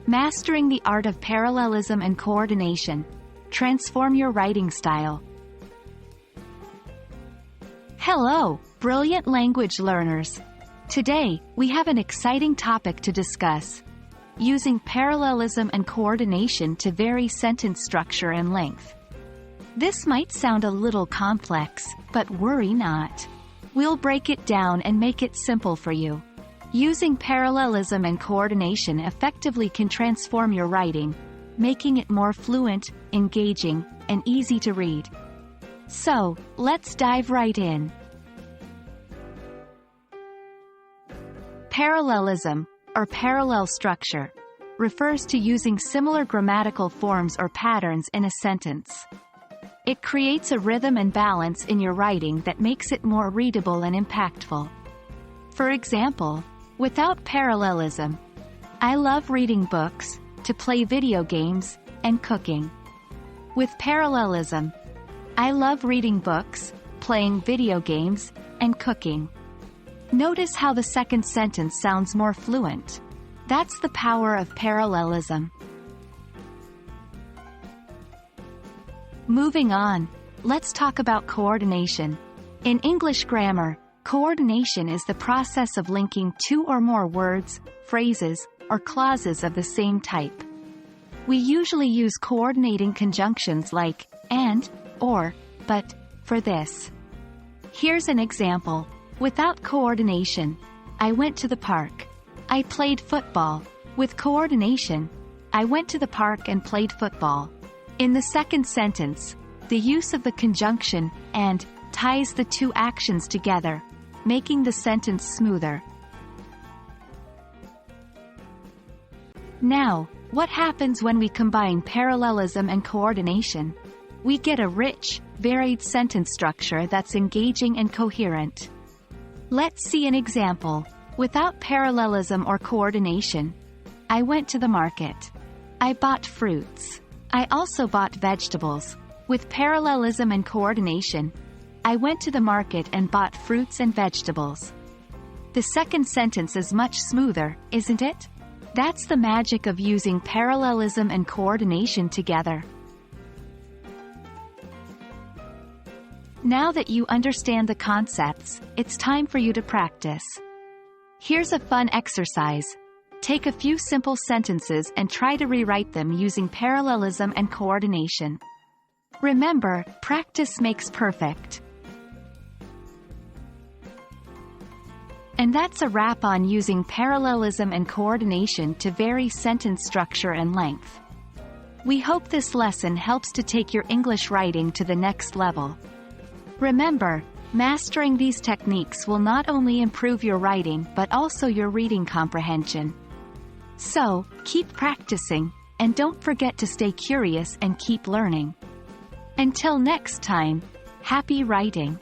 Mastering the art of parallelism and coordination. Transform your writing style. Hello, brilliant language learners! Today, we have an exciting topic to discuss. Using parallelism and coordination to vary sentence structure and length. This might sound a little complex, but worry not. We'll break it down and make it simple for you. Using parallelism and coordination effectively can transform your writing, making it more fluent, engaging, and easy to read. So, let's dive right in. Parallelism, or parallel structure, refers to using similar grammatical forms or patterns in a sentence. It creates a rhythm and balance in your writing that makes it more readable and impactful. For example, without parallelism, I love reading books, to play video games, and cooking. With parallelism, I love reading books, playing video games, and cooking. Notice how the second sentence sounds more fluent. That's the power of parallelism. Moving on, let's talk about coordination. In English grammar, coordination is the process of linking two or more words, phrases, or clauses of the same type. We usually use coordinating conjunctions like and, or, but, for this. Here's an example. Without coordination, I went to the park. I played football. With coordination, I went to the park and played football. In the second sentence, the use of the conjunction and ties the two actions together, making the sentence smoother. Now, what happens when we combine parallelism and coordination? We get a rich, varied sentence structure that's engaging and coherent. Let's see an example. Without parallelism or coordination, I went to the market. I bought fruits. I also bought vegetables. With parallelism and coordination, I went to the market and bought fruits and vegetables. The second sentence is much smoother, isn't it? That's the magic of using parallelism and coordination together. Now that you understand the concepts, it's time for you to practice. Here's a fun exercise. Take a few simple sentences and try to rewrite them using parallelism and coordination. Remember, practice makes perfect. And that's a wrap on using parallelism and coordination to vary sentence structure and length. We hope this lesson helps to take your English writing to the next level. Remember, mastering these techniques will not only improve your writing but also your reading comprehension. So, keep practicing, and don't forget to stay curious and keep learning. Until next time, happy writing!